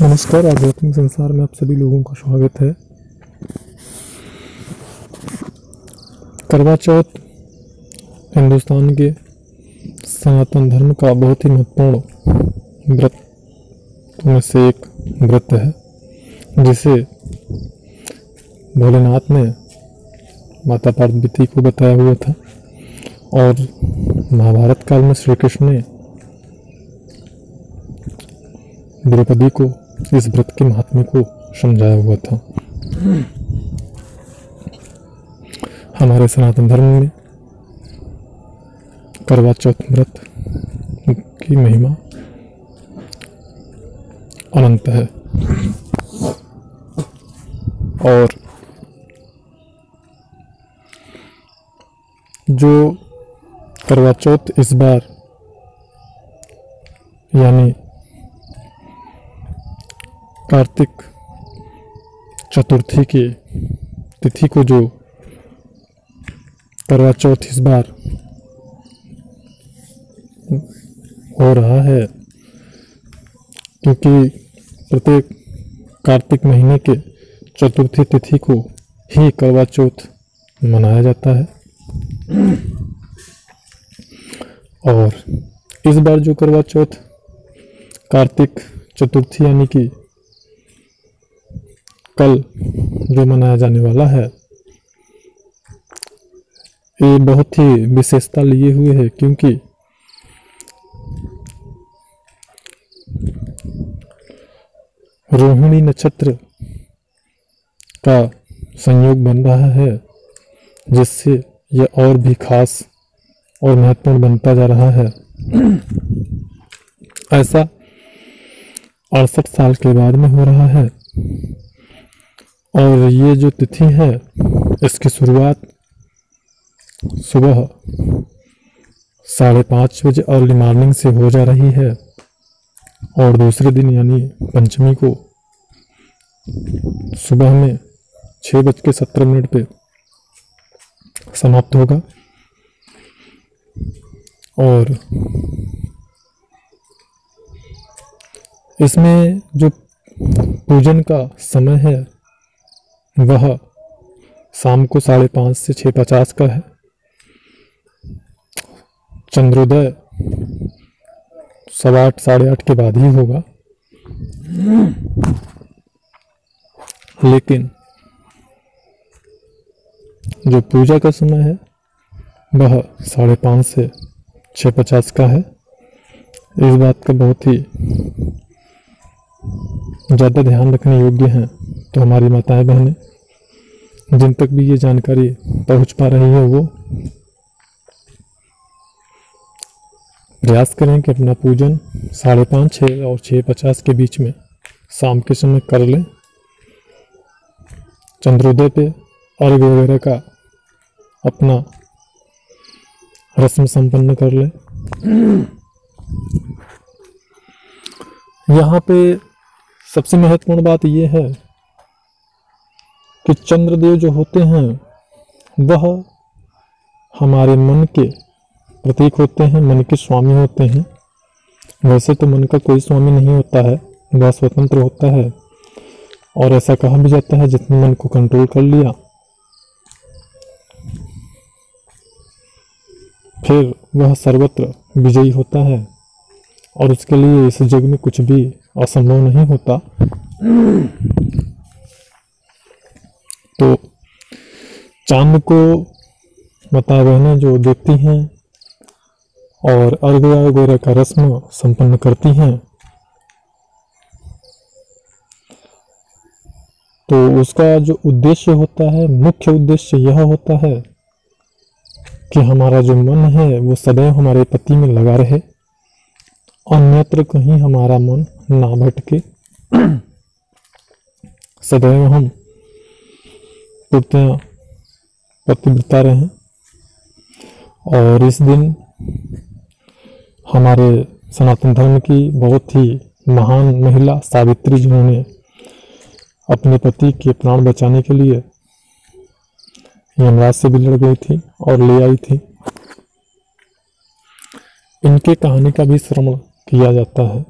नमस्कार। आध्यात्मिक संसार में आप सभी लोगों का स्वागत है। करवा चौथ हिंदुस्तान के सनातन धर्म का बहुत ही महत्वपूर्ण व्रत में से एक व्रत है, जिसे भोलेनाथ ने माता पार्वती को बताया हुआ था और महाभारत काल में श्री कृष्ण ने द्रौपदी को इस व्रत के महात्म्य को समझाया हुआ था। हमारे सनातन धर्म में करवा चौथ व्रत की महिमा अनंत है और जो करवा चौथ इस बार यानी कार्तिक चतुर्थी की तिथि को जो करवा चौथ इस बार हो रहा है, क्योंकि प्रत्येक कार्तिक महीने के चतुर्थी तिथि को ही करवा चौथ मनाया जाता है। और इस बार जो करवा चौथ कार्तिक चतुर्थी यानी कि कल जो मनाया जाने वाला है, ये बहुत ही विशेषता लिए हुए है, क्योंकि रोहिणी नक्षत्र का संयोग बन रहा है, जिससे यह और भी खास और महत्वपूर्ण बनता जा रहा है। ऐसा 68 साल के बाद में हो रहा है और ये जो तिथि है इसकी शुरुआत सुबह 5:30 बजे अर्ली मॉर्निंग से हो जा रही है और दूसरे दिन यानी पंचमी को सुबह में 6:17 पे समाप्त होगा। और इसमें जो पूजन का समय है वह शाम को 5:30 से 6:50 का है। चंद्रोदय 8:15 साढ़े 8 के बाद ही होगा, लेकिन जो पूजा का समय है वह 5:30 से 6:50 का है। इस बात का बहुत ही ज़्यादा ध्यान रखने योग्य है। तो हमारी माताएं बहनें जिन तक भी ये जानकारी पहुंच पा रही है वो प्रयास करें कि अपना पूजन 5:30, 6 और 6:50 के बीच में शाम के समय कर लें। चंद्रोदय पे अर्घ्य वगैरह का अपना रस्म संपन्न कर लें। यहाँ पे सबसे महत्वपूर्ण बात यह है कि चंद्रदेव जो होते हैं वह हमारे मन के प्रतीक होते हैं, मन के स्वामी होते हैं। वैसे तो मन का कोई स्वामी नहीं होता है, वह स्वतंत्र होता है और ऐसा कहा भी जाता है जितने मन को कंट्रोल कर लिया फिर वह सर्वत्र विजयी होता है और उसके लिए इस जग में कुछ भी असंभव नहीं होता। तो चांद को माता बहनें जो देखती हैं और अर्घ्य वगैरह का रस्म संपन्न करती हैं, तो उसका जो उद्देश्य होता है, मुख्य उद्देश्य यह होता है कि हमारा जो मन है वो सदैव हमारे पति में लगा रहे, अन्यत्र कहीं हमारा मन ना भटके। सदैव हम पूर्णतया पतिव्रता रहें। और इस दिन हमारे सनातन धर्म की बहुत ही महान महिला सावित्री, जिन्होंने अपने पति के प्राण बचाने के लिए यमराज से भी लड़ गई थी और ले आई थी, इनके कहानी का भी श्रवण किया जाता है।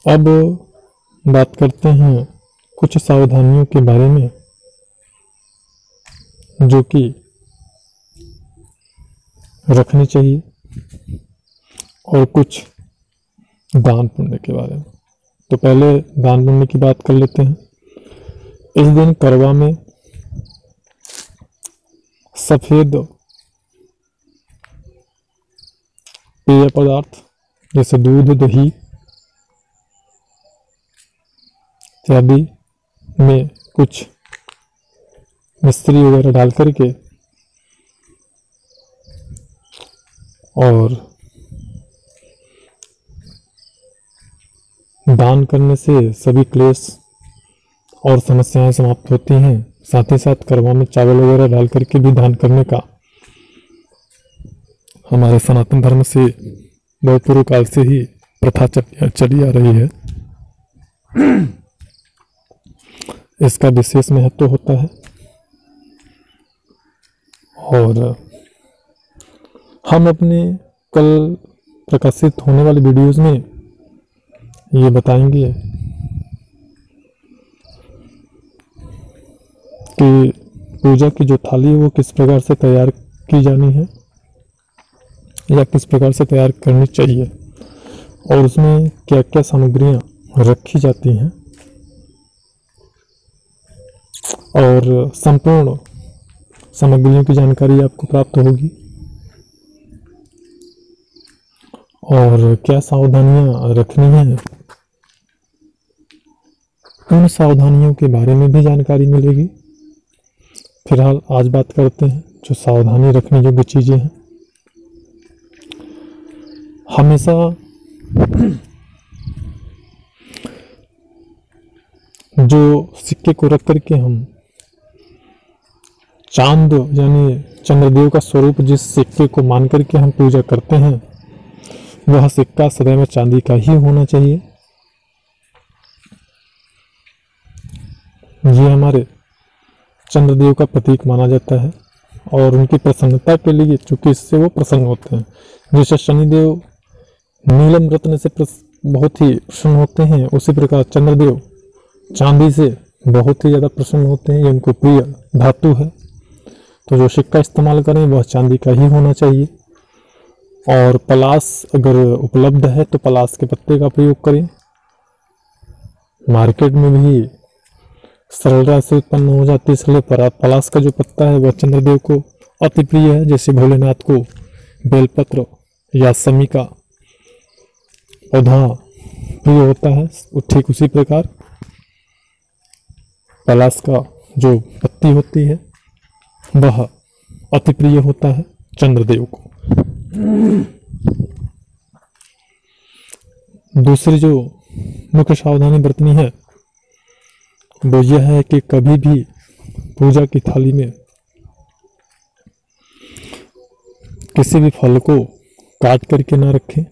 अब बात करते हैं कुछ सावधानियों के बारे में जो कि रखनी चाहिए, और कुछ दान पुण्य के बारे में। तो पहले दान पुण्य की बात कर लेते हैं। इस दिन करवा में सफेद पेय पदार्थ जैसे दूध, दही इत्यादि में कुछ मिश्री वगैरह डाल करके और दान करने से सभी क्लेश और समस्याएं समाप्त होती हैं। साथ ही साथ करवा में चावल वगैरह डाल करके भी दान करने का हमारे सनातन धर्म से बहुत पूर्व काल से ही प्रथा चली आ रही है। इसका विशेष महत्व होता है और हम अपने कल प्रकाशित होने वाले वीडियोस में ये बताएंगे कि पूजा की जो थाली है वो किस प्रकार से तैयार की जानी है या किस प्रकार से तैयार करनी चाहिए और उसमें क्या क्या सामग्रियां रखी जाती हैं, और संपूर्ण सामग्रियों की जानकारी आपको प्राप्त होगी और क्या सावधानियां रखनी है उन सावधानियों के बारे में भी जानकारी मिलेगी। फिलहाल आज बात करते हैं जो सावधानी रखने योग्य चीजें हैं। हमेशा जो सिक्के को रख करके हम चांद यानी चंद्रदेव का स्वरूप जिस सिक्के को मान करके हम पूजा करते हैं वह सिक्का सदैव चांदी का ही होना चाहिए। ये हमारे चंद्रदेव का प्रतीक माना जाता है और उनकी प्रसन्नता के लिए, चूंकि इससे वो प्रसन्न होते हैं। जैसे शनिदेव नीलम रत्न से बहुत ही प्रसन्न होते हैं, उसी प्रकार चंद्रदेव चांदी से बहुत ही ज़्यादा प्रसन्न होते हैं। ये उनको प्रिय धातु है। तो जो सिक्का इस्तेमाल करें वह चांदी का ही होना चाहिए। और पलाश अगर उपलब्ध है तो पलाश के पत्ते का प्रयोग करें। मार्केट में भी सरलता से उत्पन्न हो जाती है, इसलिए पलाश का जो पत्ता है वह चंद्रदेव को अति प्रिय है। जैसे भोलेनाथ को बेलपत्र या समी का पौधा प्रिय होता है, ठीक उसी प्रकार पलाश का जो पत्ती होती है वह अति प्रिय होता है चंद्रदेव को। दूसरी जो मुख्य सावधानी बरतनी है वो यह है कि कभी भी पूजा की थाली में किसी भी फल को काट करके ना रखें।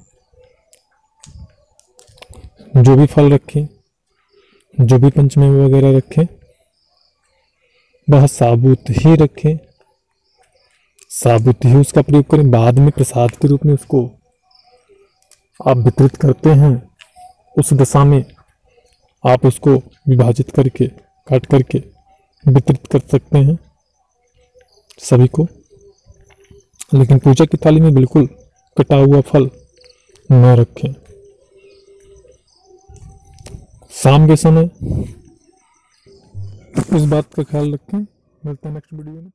जो भी फल रखें, जो भी पंचमेवा वगैरह रखें वह साबुत ही रखें, साबुत ही उसका प्रयोग करें। बाद में प्रसाद के रूप में उसको आप वितरित करते हैं, उस दशा में आप उसको विभाजित करके काट करके वितरित कर सकते हैं सभी को। लेकिन पूजा की थाली में बिल्कुल कटा हुआ फल न रखें। शाम के समय इस बात का ख्याल रखें। मिलते हैं नेक्स्ट वीडियो में।